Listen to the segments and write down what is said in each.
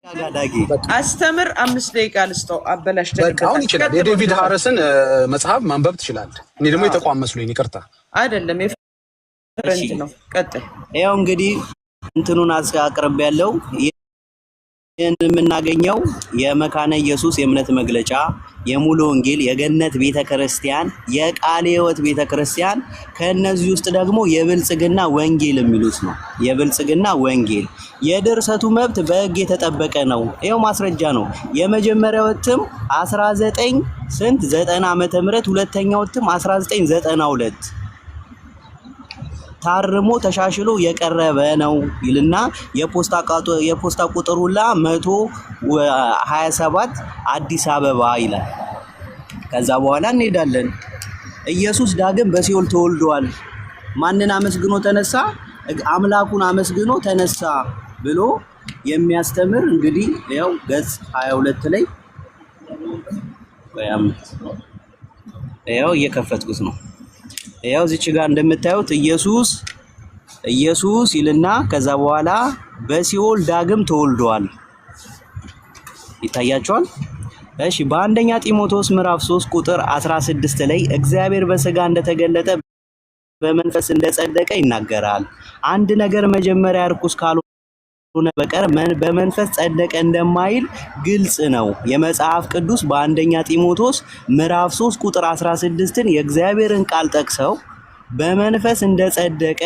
ጋዳጊ አስተምር 5 ደቂቃ ልስጠው። አበላሽ አሁን ይችላል። የዴቪድ ሃሪስን መጽሐፍ ማንበብ ትችላለህ። እኔ ደግሞ የተቋም መስሎኝ ይቅርታ። አይደለም የፍረንጅ ነው። ቀጥል። ያው እንግዲህ እንትኑን አቅርብ ያለው የምናገኘው የመካነ ኢየሱስ የእምነት መግለጫ፣ የሙሉ ወንጌል፣ የገነት ቤተክርስቲያን፣ የቃለ ሕይወት ቤተክርስቲያን ከነዚህ ውስጥ ደግሞ የብልጽግና ወንጌል የሚሉት ነው። የብልጽግና ወንጌል የድርሰቱ መብት በሕግ የተጠበቀ ነው። ይሄው ማስረጃ ነው። የመጀመሪያው እትም 1990 ዓመተ ምህረት፣ ሁለተኛው እትም 1992 ታርሞ ተሻሽሎ የቀረበ ነው ይልና የፖስታ ቁጥሩላ 127 አዲስ አበባ ይላል። ከዛ በኋላ እንሄዳለን። ኢየሱስ ዳግም በሲኦል ተወልዷል። ማንን አመስግኖ ተነሳ? አምላኩን አመስግኖ ተነሳ ብሎ የሚያስተምር እንግዲህ ያው ገጽ 22 ላይ ያው እየከፈትኩት ነው። ያው እዚች ጋር እንደምታዩት ኢየሱስ ይልና ከዛ በኋላ በሲኦል ዳግም ተወልዷል። ይታያችኋል? እሺ በአንደኛ ጢሞቴዎስ ምዕራፍ 3 ቁጥር 16 ላይ እግዚአብሔር በሥጋ እንደተገለጠ በመንፈስ እንደጸደቀ ይናገራል። አንድ ነገር መጀመሪያ ርኩስ ካልሆነ በቀር በመንፈስ ጸደቀ እንደማይል ግልጽ ነው። የመጽሐፍ ቅዱስ በአንደኛ ጢሞቴዎስ ምዕራፍ 3 ቁጥር 16ን የእግዚአብሔርን ቃል ጠቅሰው በመንፈስ እንደጸደቀ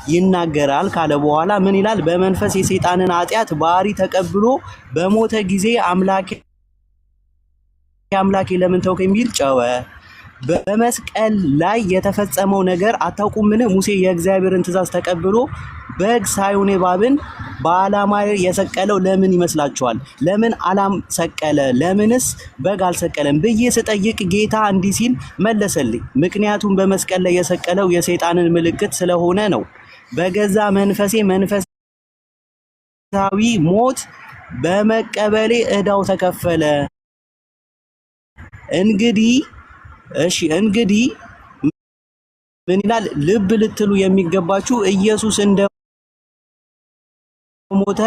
ይናገራል ካለ በኋላ ምን ይላል? በመንፈስ የሰይጣንን ኃጢአት ባህሪ ተቀብሎ በሞተ ጊዜ አምላኬ ለምን ተውከኝ የሚል ጨወ። በመስቀል ላይ የተፈጸመው ነገር አታውቁምን? ሙሴ የእግዚአብሔርን ትእዛዝ ተቀብሎ በግ ሳይሆን እባብን በዓላማ የሰቀለው ለምን ይመስላችኋል? ለምን ዓላም ሰቀለ? ለምንስ በግ አልሰቀለም ብዬ ስጠይቅ ጌታ እንዲህ ሲል መለሰልኝ። ምክንያቱም በመስቀል ላይ የሰቀለው የሰይጣንን ምልክት ስለሆነ ነው። በገዛ መንፈሴ መንፈሳዊ ሞት በመቀበሌ ዕዳው ተከፈለ። እንግዲህ ምን ይላል? ልብ ልትሉ የሚገባችሁ ኢየሱስ እንደሞተ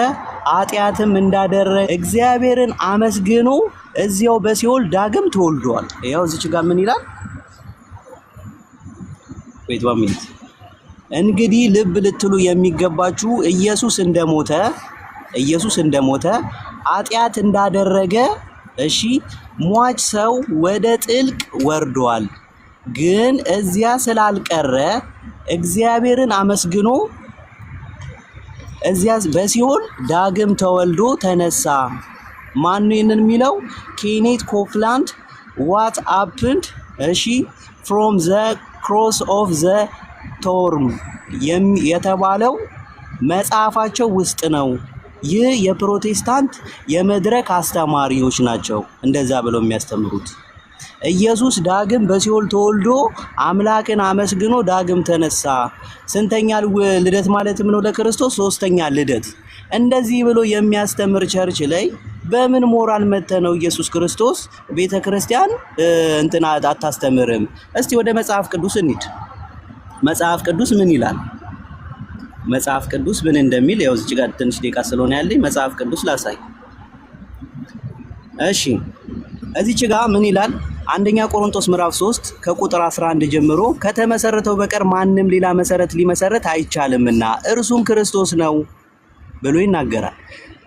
ኃጢአትም እንዳደረገ እግዚአብሔርን አመስግኖ እዚያው በሲኦል ዳግም ተወልዷል። ያው እዚች ጋር ምን ይላል? እንግዲህ ልብ ልትሉ የሚገባችሁ ኢየሱስ እንደሞተ ኃጢአት እንዳደረገ ሟች ሰው ወደ ጥልቅ ወርዷል። ግን እዚያ ስላልቀረ እግዚአብሔርን አመስግኖ እዚያ በሲኦል ዳግም ተወልዶ ተነሳ። ማን ነው ይሄንን የሚለው? ኬኔት ኮፕላንድ what happened from the cross of the thorn የተባለው መጽሐፋቸው ውስጥ ነው። ይህ የፕሮቴስታንት የመድረክ አስተማሪዎች ናቸው እንደዛ ብለው የሚያስተምሩት። ኢየሱስ ዳግም በሲኦል ተወልዶ አምላክን አመስግኖ ዳግም ተነሳ። ስንተኛ ልደት ማለትም ነው ለክርስቶስ? 3ኛ ልደት። እንደዚህ ብሎ የሚያስተምር ቸርች ላይ በምን ሞራል መተነው ኢየሱስ ክርስቶስ ቤተክርስቲያን እንትና አታስተምርም? እስቲ ወደ መጽሐፍ ቅዱስ እንሂድ። መጽሐፍ ቅዱስ ምን ይላል? መጽሐፍ ቅዱስ ምን እንደሚል ያው እዚህ ጋር ትንሽ ደቂቃ ስለሆነ ያለኝ መጽሐፍ ቅዱስ ላሳይ። እሺ እዚህ ጋር ምን ይላል? አንደኛ ቆሮንቶስ ምዕራፍ 3 ከቁጥር 11 ጀምሮ ከተመሰረተው በቀር ማንም ሌላ መሰረት ሊመሰረት አይቻልምና እርሱም ክርስቶስ ነው ብሎ ይናገራል።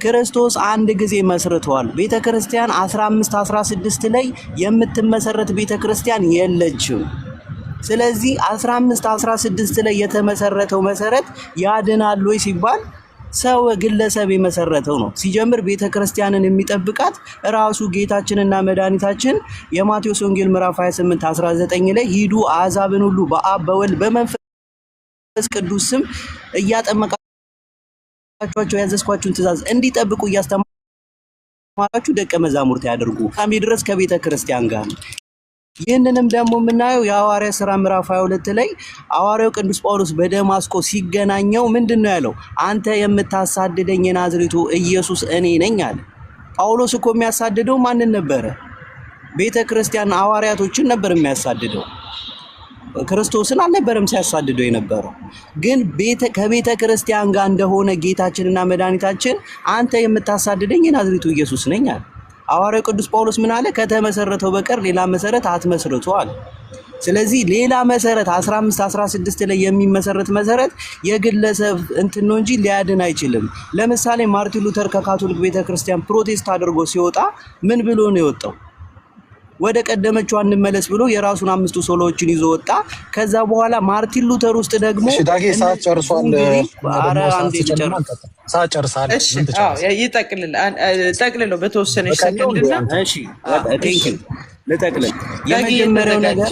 ክርስቶስ አንድ ጊዜ መስርቷል። ቤተክርስቲያን 15 16 ላይ የምትመሰረት ቤተክርስቲያን የለችም። ስለዚህ 15 16 ላይ የተመሰረተው መሰረት ያድናል ወይ ሲባል ሰው ግለሰብ የመሰረተው ነው። ሲጀምር ቤተክርስቲያንን የሚጠብቃት ራሱ ጌታችንና መድኃኒታችን የማቴዎስ ወንጌል ምዕራፍ 28 19 ላይ ሂዱ አሕዛብን ሁሉ በአብ በወልድ በመንፈስ ቅዱስ ስም እያጠመቃችኋቸው ያዘዝኳችሁን ትእዛዝ እንዲጠብቁ እያስተማራችሁ ደቀ መዛሙርት ያድርጉ ድረስ ከቤተክርስቲያን ጋር። ይህንንም ደግሞ የምናየው የሐዋርያት ሥራ ምዕራፍ 22 ላይ ሐዋርያው ቅዱስ ጳውሎስ በደማስቆ ሲገናኘው ምንድነው ያለው? አንተ የምታሳድደኝ የናዝሬቱ ኢየሱስ እኔ ነኝ አለ። ጳውሎስ እኮ የሚያሳድደው ማንን ነበረ? ቤተክርስቲያን ሐዋርያቶችን ነበር የሚያሳድደው። ክርስቶስን አልነበረም ሲያሳድደው የነበረው። ግን ከቤተ ክርስቲያን ጋር እንደሆነ ጌታችንና መድኃኒታችን አንተ የምታሳድደኝ የናዝሬቱ ኢየሱስ ነኝ አለ። ሐዋርያው ቅዱስ ጳውሎስ ምን አለ? ከተመሰረተው በቀር ሌላ መሰረት አትመስርቱ አለ። ስለዚህ ሌላ መሰረት 15 16 ላይ የሚመሰረት መሰረት የግለሰብ እንትን ነው እንጂ ሊያድን አይችልም። ለምሳሌ ማርቲን ሉተር ከካቶሊክ ቤተክርስቲያን ፕሮቴስት አድርጎ ሲወጣ ምን ብሎ ነው የወጣው? ወደ ቀደመችው እንመለስ ብሎ የራሱን 5 ሶሎዎችን ይዞ ወጣ። ከዛ በኋላ ማርቲን ሉተር ውስጥ ደግሞ ዳጌ ሰዓት ጨርሷል። ሰዓት ጨርሳል። ጠቅልለው በተወሰነ ሰከንድና እሺ ቴንክ ዩ ለጠቅልል የመጀመሪያው ነገር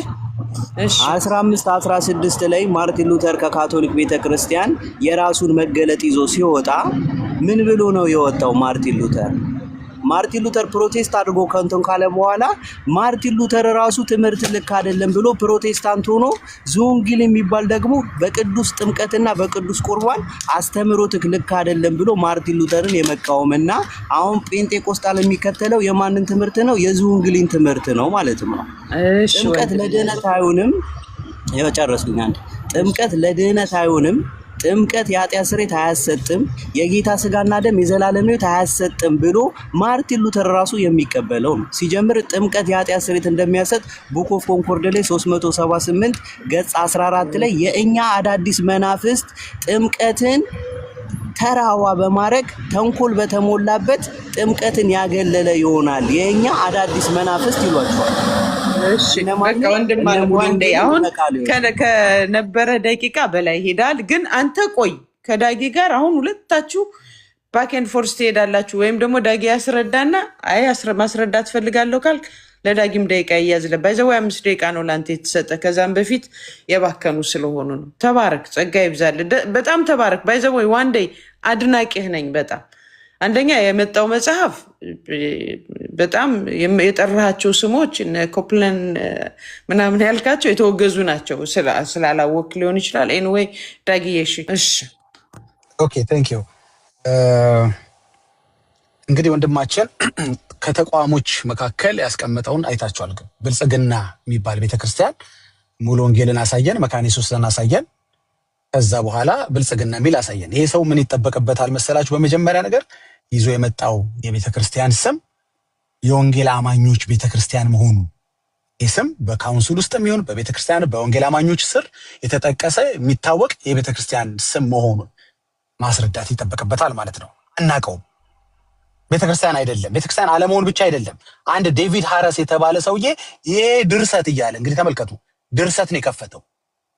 15 16 ላይ ማርቲን ሉተር ከካቶሊክ ቤተክርስቲያን የራሱን መገለጥ ይዞ ሲወጣ ምን ብሎ ነው የወጣው? ማርቲን ሉተር ፕሮቴስት አድርጎ ከንቶን ካለ በኋላ ማርቲን ሉተር ራሱ ትምህርት ልክ አይደለም ብሎ ፕሮቴስታንት ሆኖ ዙንግል የሚባል ደግሞ በቅዱስ ጥምቀትና በቅዱስ ቁርባን አስተምሮት ልክ አይደለም ብሎ ማርቲን ሉተርን የመቃወምና አሁን ጴንጤቆስጣል የሚከተለው የማንን ትምህርት ነው? የዙንግሊን ትምህርት ነው ማለት ነው። ጥምቀት ለድህነት አይሆንም። የጨረስኩኝ አንድ ጥምቀት ለድህነት አይሆንም። ጥምቀት የኃጢአት ስርየት አያሰጥም። የጌታ ስጋና ደም የዘላለም ሕይወት አያሰጥም ብሎ ማርቲን ሉተር ራሱ የሚቀበለው ነው። ሲጀምር ጥምቀት የኃጢአት ስርየት እንደሚያሰጥ ቡክ ኦፍ ኮንኮርድ ላይ 378 ገጽ 14 ላይ የእኛ አዳዲስ መናፍስት ጥምቀትን ተራዋ በማድረግ ተንኮል በተሞላበት ጥምቀትን ያገለለ ይሆናል የእኛ አዳዲስ መናፍስት ይሏቸዋል። እሺ በቃ ወንድም አንዴ አሁን ከነበረ ደቂቃ በላይ ሄዳል። ግን አንተ ቆይ ከዳጊ ጋር አሁን ሁለታችሁ ባክ ኤንድ ፎርስ ትሄዳላችሁ። ወይም ደግሞ ዳጊ ያስረዳና አይ ማስረዳት ፈልጋለሁ ካልክ ለዳጊም ደቂቃ ይያዝለ። ባይዘው 5 ደቂቃ ነው ላንተ የተሰጠ። ከዛም በፊት የባከኑ ስለሆኑ ነው። ተባረክ፣ ጸጋ ይብዛል። በጣም ተባረክ። ባይዘው ዋን ዴይ አድናቂህ ነኝ በጣም። አንደኛ የመጣው መጽሐፍ በጣም የጠራቸው ስሞች እነ ኮፕለን ምናምን ያልካቸው የተወገዙ ናቸው። ስላላወቅ ሊሆን ይችላል። ኤኒዌይ ዳጊዬ እሺ ኦኬ ቴንክ ዩ። እንግዲህ ወንድማችን ከተቋሞች መካከል ያስቀመጠውን አይታችኋል። ብልጽግና የሚባል ቤተክርስቲያን ሙሉ ወንጌልን አሳየን፣ መካነ ኢየሱስን አሳየን፣ ከዛ በኋላ ብልጽግና የሚል አሳየን። ይሄ ሰው ምን ይጠበቅበታል መሰላችሁ? በመጀመሪያ ነገር ይዞ የመጣው የቤተክርስቲያን ስም የወንጌል አማኞች ቤተክርስቲያን መሆኑ፣ ይህ ስም በካውንስል ውስጥ የሚሆን በቤተክርስቲያን በወንጌል አማኞች ስር የተጠቀሰ የሚታወቅ የቤተክርስቲያን ስም መሆኑን ማስረዳት ይጠበቅበታል ማለት ነው። አናውቀውም። ቤተክርስቲያን አይደለም። ቤተክርስቲያን አለመሆን ብቻ አይደለም። አንድ ዴቪድ ሃረስ የተባለ ሰውዬ ይሄ ድርሰት እያለ እንግዲህ ተመልከቱ፣ ድርሰት ነው የከፈተው።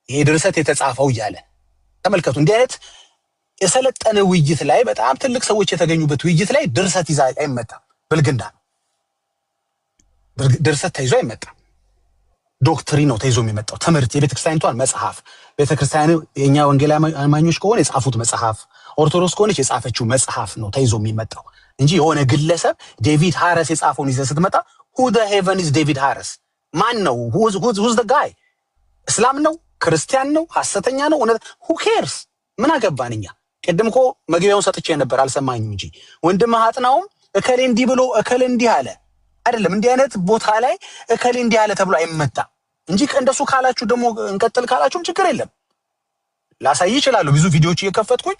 ይሄ ድርሰት የተጻፈው እያለ ተመልከቱ። እንዲህ አይነት የሰለጠነ ውይይት ላይ በጣም ትልቅ ሰዎች የተገኙበት ውይይት ላይ ድርሰት ይዛ አይመጣም። ብልግና ነው። ድርሰት ተይዞ አይመጣም። ዶክትሪን ነው ተይዞ የሚመጣው። ትምህርት፣ የቤተክርስቲያኒቷን መጽሐፍ፣ ቤተክርስቲያን የኛ ወንጌል አማኞች ከሆነ የጻፉት መጽሐፍ፣ ኦርቶዶክስ ከሆነች የጻፈችው መጽሐፍ ነው ተይዞ የሚመጣው እንጂ የሆነ ግለሰብ ዴቪድ ሃረስ የጻፈውን ይዘህ ስትመጣ who the heaven is ዴቪድ ሃረስ ማን ነው? who's the guy? እስላም ነው? ክርስቲያን ነው? ሐሰተኛ ነው? who cares? ምን አገባን እኛ? ቅድም እኮ መግቢያውን ሰጥቼ ነበር አልሰማኝም እንጂ ወንድም አጥናውም እከሌ እንዲህ ብሎ እከሌ እንዲህ አለ አይደለም። እንዲህ አይነት ቦታ ላይ እከሌ እንዲህ አለ ተብሎ አይመጣም እንጂ እንደሱ ካላችሁ ደግሞ እንቀጥል ካላችሁም ችግር የለም። ላሳይ ይችላል። ብዙ ቪዲዮዎች እየከፈትኩኝ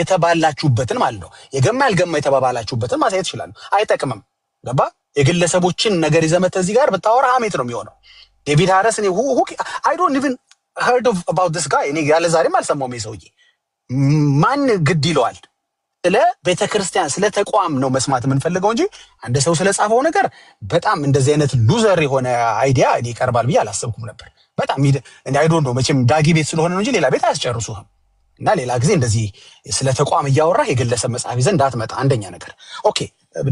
የተባላችሁበትን ማለት ነው የገማ ያልገማ የተባባላችሁበትን ማሳየት ይችላል። አይጠቅምም። ገባ? የግለሰቦችን ነገር ይዘመተ እዚህ ጋር ብታወራ ሐሜት ነው የሚሆነው። ዴቪድ ሃረስ እኔ I don't even heard about this guy እኔ ያለ ዛሬም አልሰማውም። ሰውዬ ማን ግድ ይለዋል? ስለ ቤተክርስቲያን ስለ ተቋም ነው መስማት የምንፈልገው እንጂ አንድ ሰው ስለጻፈው ነገር በጣም እንደዚህ አይነት ሉዘር የሆነ አይዲያ እኔ ይቀርባል ብዬ አላሰብኩም ነበር። በጣም አይ ዶንት ኖ መቼም ዳጊ ቤት ስለሆነ ነው እንጂ ሌላ ቤት አያስጨርሱህም። እና ሌላ ጊዜ እንደዚህ ስለ ተቋም እያወራህ የግለሰብ መጽሐፍ ይዘህ እንዳትመጣ። አንደኛ ነገር ኦኬ፣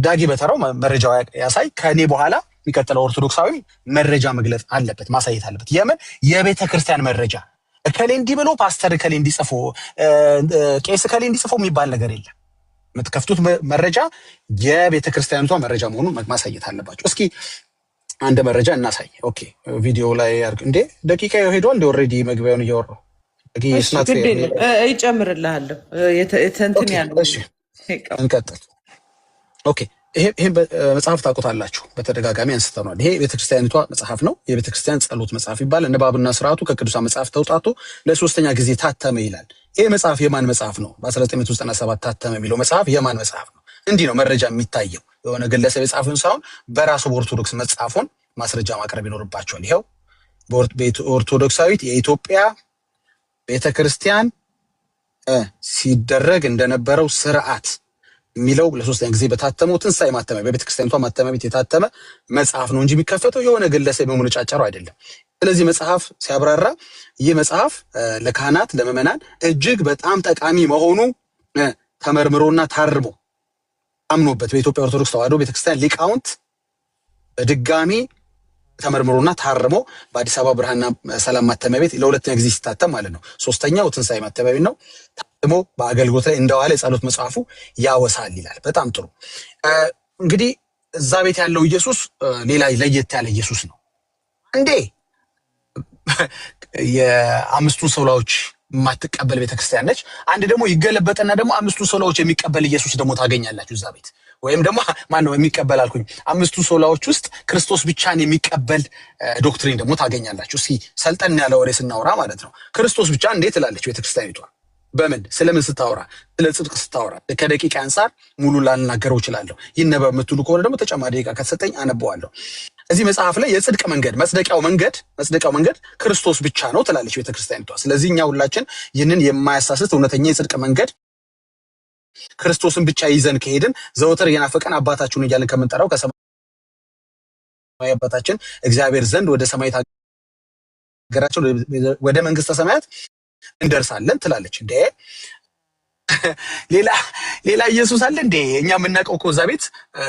ዳጊ በተራው መረጃው ያሳይ። ከኔ በኋላ የሚቀጥለው ኦርቶዶክሳዊ መረጃ መግለጽ አለበት፣ ማሳየት አለበት። የምን የቤተክርስቲያን መረጃ እከሌ እንዲህ ብሎ ፓስተር እከሌ እንዲጽፎ ቄስ እከሌ እንዲጽፎ የሚባል ነገር የለም። የምትከፍቱት መረጃ የቤተክርስቲያኒቷ መረጃ መሆኑን ማሳየት አለባችሁ። እስኪ አንድ መረጃ እናሳይ። ኦኬ ቪዲዮ ላይ አርግ እንዴ ደቂቃ ሄዷል እንዴ? ኦሬዲ መግቢያውን እያወራሁ ይጨምርልሃለሁ። እንትን ያለው እሺ እንቀጥል። ኦኬ ይሄ መጽሐፍ ታውቁታላችሁ፣ በተደጋጋሚ አንስተናል። ይሄ ቤተክርስቲያኒቷ መጽሐፍ ነው። የቤተክርስቲያን ጸሎት መጽሐፍ ይባላል። ንባብና ስርዓቱ ከቅዱሳን መጽሐፍ ተውጣቶ ለሶስተኛ ጊዜ ታተመ ይላል። ይሄ መጽሐፍ የማን መጽሐፍ ነው? በ1997 ታተመ የሚለው መጽሐፍ የማን መጽሐፍ ነው? እንዲህ ነው መረጃ የሚታየው። የሆነ ግለሰብ የጻፈውን ሳይሆን በራሱ በኦርቶዶክስ መጽሐፉን ማስረጃ ማቅረብ ይኖርባቸዋል። ይኸው ኦርቶዶክሳዊት የኢትዮጵያ ቤተክርስቲያን ሲደረግ እንደነበረው ስርዓት የሚለው ለሶስተኛ ጊዜ በታተመው ትንሳኤ ማተሚያ በቤተክርስቲያኒቷ ማተሚያ ቤት የታተመ መጽሐፍ ነው እንጂ የሚከፈተው የሆነ ግለሰብ በመነጫጨረው አይደለም። ስለዚህ መጽሐፍ ሲያብራራ ይህ መጽሐፍ ለካህናት ለምዕመናን እጅግ በጣም ጠቃሚ መሆኑ ተመርምሮና ታርሞ አምኖበት በኢትዮጵያ ኦርቶዶክስ ተዋሕዶ ቤተክርስቲያን ሊቃውንት በድጋሚ ተመርምሮና ታርሞ በአዲስ አበባ ብርሃንና ሰላም ማተሚያ ቤት ለሁለተኛ ጊዜ ሲታተም ማለት ነው። ሶስተኛው ትንሳኤ ማተሚያ ቤት ነው። ታትሞ በአገልግሎት ላይ እንደዋለ የጸሎት መጽሐፉ ያወሳል ይላል። በጣም ጥሩ። እንግዲህ እዛ ቤት ያለው ኢየሱስ ሌላ ለየት ያለ ኢየሱስ ነው። እንዴ የአምስቱን ሶላዎች የማትቀበል ቤተክርስቲያን ነች። አንድ ደግሞ ይገለበጥና ደግሞ አምስቱን ሶላዎች የሚቀበል ኢየሱስ ደግሞ ታገኛላችሁ እዛ ቤት። ወይም ደግሞ ማን ነው የሚቀበል አልኩኝ? አምስቱ ሶላዎች ውስጥ ክርስቶስ ብቻን የሚቀበል ዶክትሪን ደግሞ ታገኛላችሁ። እስኪ ሰልጠን ያለ ወሬ ስናወራ ማለት ነው። ክርስቶስ ብቻ እንዴት ትላለች ቤተክርስቲያኒቷ? በምን ስለምን ስታወራ? ስለ ጽድቅ ስታወራ። ከደቂቃ አንፃር ሙሉ ላልናገረው እችላለሁ። ይነበብ የምትሉ ከሆነ ደግሞ ተጨማሪ ደቂቃ ከተሰጠኝ አነበዋለሁ። እዚህ መጽሐፍ ላይ የጽድቅ መንገድ መጽደቂያው መንገድ ክርስቶስ ብቻ ነው ትላለች ቤተክርስቲያኒቷ። ስለዚህ እኛ ሁላችን ይህንን የማያሳስት እውነተኛ የጽድቅ መንገድ ክርስቶስን ብቻ ይዘን ከሄድን ዘወትር የናፈቀን አባታችሁን እያልን ከምንጠራው ከሰማይ አባታችን እግዚአብሔር ዘንድ ወደ ሰማያት ሀገራቸው ወደ መንግስተ ሰማያት እንደርሳለን ትላለች። እንዴ ሌላ ኢየሱስ አለ እንዴ? እኛ የምናውቀው እኮ እዛ ቤት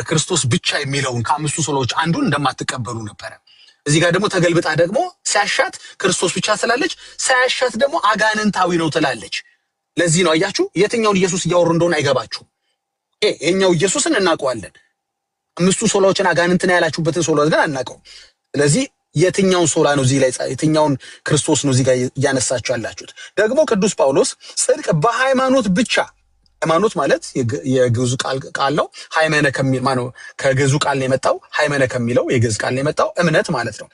ክርስቶስ ብቻ የሚለውን ከአምስቱ ሶላዎች አንዱን እንደማትቀበሉ ነበረ። እዚህ ጋር ደግሞ ተገልብጣ ደግሞ ሲያሻት ክርስቶስ ብቻ ትላለች፣ ሳያሻት ደግሞ አጋንንታዊ ነው ትላለች። ለዚህ ነው አያችሁ የትኛውን ኢየሱስ እያወሩ እንደሆነ አይገባችሁም። ይሄኛው ኢየሱስን እናውቀዋለን። አምስቱ ሶላዎችን አጋንንትን ያላችሁበትን ሶላ ግን አናውቀውም። ስለዚህ የትኛውን ሶላ ነው እዚህ ላይ የትኛውን ክርስቶስ ነው እዚህ ጋር እያነሳችሁ ያላችሁት? ደግሞ ቅዱስ ጳውሎስ ጽድቅ በሃይማኖት ብቻ፣ ሃይማኖት ማለት የግዕዝ ቃል ነው። ሃይመነ ከሚል ማነው ከግዕዙ ቃል ነው የመጣው። ሃይመነ ከሚለው የግዕዝ ቃል ነው የመጣው፣ እምነት ማለት ነው።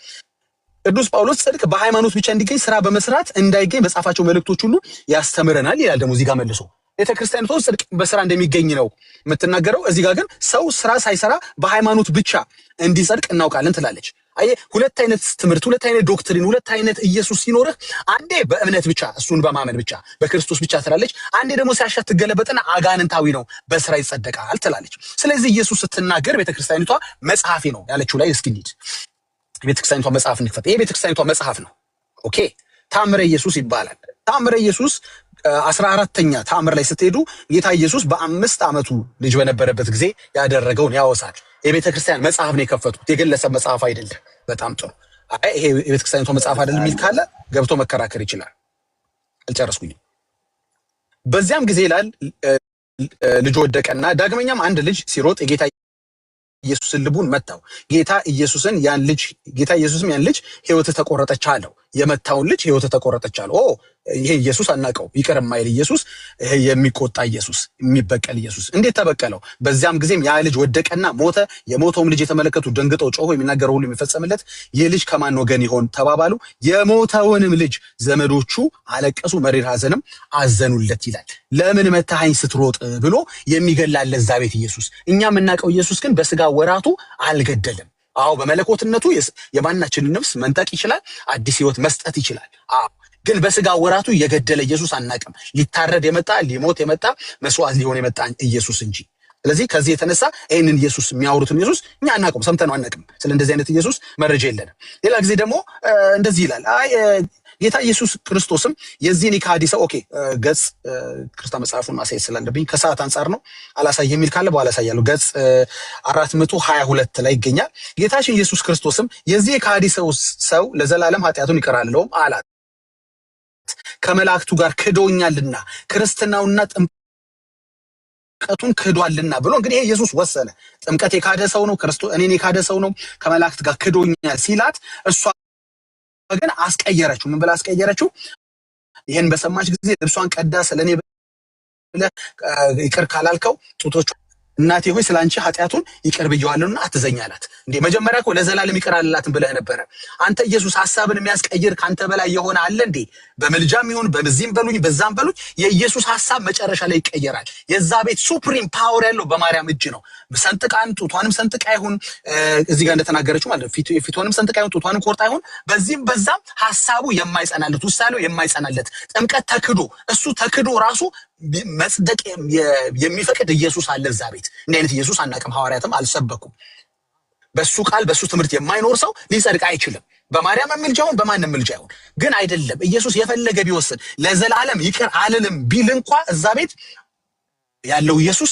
ቅዱስ ጳውሎስ ጽድቅ በሃይማኖት ብቻ እንዲገኝ ስራ በመስራት እንዳይገኝ በጻፋቸው መልእክቶች ሁሉ ያስተምረናል ይላል። ደግሞ እዚህ ጋር መልሶ ቤተክርስቲያኒቷ ጽድቅ በስራ እንደሚገኝ ነው የምትናገረው። እዚህ ጋር ግን ሰው ስራ ሳይሰራ በሃይማኖት ብቻ እንዲጸድቅ እናውቃለን ትላለች። አየህ፣ ሁለት አይነት ትምህርት፣ ሁለት አይነት ዶክትሪን፣ ሁለት አይነት ኢየሱስ ሲኖርህ አንዴ በእምነት ብቻ እሱን በማመን ብቻ በክርስቶስ ብቻ ትላለች። አንዴ ደግሞ ሲያሻት ትገለበጥና አጋንንታዊ ነው በስራ ይጸደቃል ትላለች። ስለዚህ ኢየሱስ ስትናገር ቤተክርስቲያኒቷ መጽሐፌ ነው ያለችው ላይ እስኪ እንሂድ። ቤተክርስቲያኒቷ መጽሐፍ እንክፈት። ይሄ ቤተክርስቲያኒቷ መጽሐፍ ነው። ኦኬ፣ ታምረ ኢየሱስ ይባላል። ታምረ ኢየሱስ 14ኛ ታምር ላይ ስትሄዱ ጌታ ኢየሱስ በ5 ዓመቱ ልጅ በነበረበት ጊዜ ያደረገውን ያወሳል። የቤተክርስቲያን መጽሐፍ ነው የከፈቱት፣ የግለሰብ መጽሐፍ አይደለም። በጣም ጥሩ። አይ ይሄ የቤተክርስቲያኒቷ መጽሐፍ አይደለም የሚል ካለ ገብቶ መከራከር ይችላል። አልጨረስኩኝም። በዚያም ጊዜ ይላል ልጅ ወደቀና ዳግመኛም አንድ ልጅ ሲሮጥ የጌታ ኢየሱስን ልቡን መታው። ጌታ ኢየሱስም ያን ልጅ ሕይወት ተቆረጠች አለው። የመታውን ልጅ ሕይወት ተቆረጠች አለው። ይሄ ኢየሱስ አናውቀው፣ ይቅር የማይል ኢየሱስ፣ የሚቆጣ ኢየሱስ፣ የሚበቀል ኢየሱስ። እንዴት ተበቀለው? በዚያም ጊዜም ያ ልጅ ወደቀና ሞተ። የሞተውም ልጅ የተመለከቱ ደንግጠው ጮሁ። የሚናገረው ሁሉ የሚፈጸምለት ይህ ልጅ ከማን ወገን ይሆን ተባባሉ። የሞተውንም ልጅ ዘመዶቹ አለቀሱ፣ መሪር ሐዘንም አዘኑለት ይላል። ለምን መታኸኝ ስትሮጥ ብሎ የሚገላለ እዛ ቤት ኢየሱስ። እኛ የምናውቀው ኢየሱስ ግን በስጋ ወራቱ አልገደልም። አዎ በመለኮትነቱ የማናችንን ነፍስ መንጠቅ ይችላል፣ አዲስ ህይወት መስጠት ይችላል። አዎ ግን በስጋ ወራቱ የገደለ ኢየሱስ አናውቅም። ሊታረድ የመጣ ሊሞት የመጣ መስዋዕት ሊሆን የመጣ ኢየሱስ እንጂ። ስለዚህ ከዚህ የተነሳ ይህንን ኢየሱስ የሚያወሩትን ኢየሱስ እኛ አናውቅም፣ ሰምተነው አናውቅም። ስለ እንደዚህ አይነት ኢየሱስ መረጃ የለንም። ሌላ ጊዜ ደግሞ እንደዚህ ይላል። ጌታ ኢየሱስ ክርስቶስም የዚህን የካዲ ሰው ኦኬ፣ ገጽ ክርስታ መጽሐፉን ማሳየት ስላለብኝ ከሰዓት አንጻር ነው። አላሳይ የሚል ካለ በኋላ አሳያለሁ። ገጽ 422 ላይ ይገኛል። ጌታችን ኢየሱስ ክርስቶስም የዚህ የካዲ ሰው ለዘላለም ኃጢአቱን ይቅር አልለውም አላት። ከመላእክቱ ጋር ክዶኛልና ክርስትናውና ጥምቀቱን ክዷልና ብሎ እንግዲህ ይሄ ኢየሱስ ወሰነ። ጥምቀት የካደ ሰው ነው፣ እኔን የካደ ሰው ነው፣ ከመላእክት ጋር ክዶኛል ሲላት እሷ ግን አስቀየረችው። ምን ብላ አስቀየረችው? ይሄን በሰማች ጊዜ ልብሷን ቀዳ ስለኔ ብለህ ይቅር ካላልከው ጡቶቹ እናቴ ሆይ ስላንቺ ኃጢአቱን ይቅር ብየዋለሁና አትዘኝ አላት። እንዴ መጀመሪያ እኮ ለዘላለም ይቅር አላላትም ብለህ ነበረ። አንተ ኢየሱስ ሐሳብን የሚያስቀይር ካንተ በላይ የሆነ አለ እንዴ? በመልጃም ይሁን በዚህም በሉኝ በዛም በሉኝ የኢየሱስ ሐሳብ መጨረሻ ላይ ይቀየራል። የዛ ቤት ሱፕሪም ፓወር ያለው በማርያም እጅ ነው። ሰንጥቃን ጡቷንም ሰንጥቃ ይሁን እዚህ ጋር እንደተናገረችው ማለት ነው። ፊቷንም ሰንጥቃ ይሁን ጡቷንም ቆርጣ ይሁን በዚህም በዛም ሐሳቡ የማይጸናለት ውሳኔው የማይጸናለት ጥምቀት ተክዶ እሱ ተክዶ ራሱ መጽደቅ የሚፈቅድ ኢየሱስ አለ እዛ ቤት። እንዲህ አይነት ኢየሱስ አናውቅም፣ ሐዋርያትም አልሰበኩም። በሱ ቃል በሱ ትምህርት የማይኖር ሰው ሊጸድቅ አይችልም። በማርያም ምልጃውን በማንም ምልጃ ይሁን ግን አይደለም። ኢየሱስ የፈለገ ቢወስን ለዘላለም ይቅር አልልም ቢል እንኳ እዛ ቤት ያለው ኢየሱስ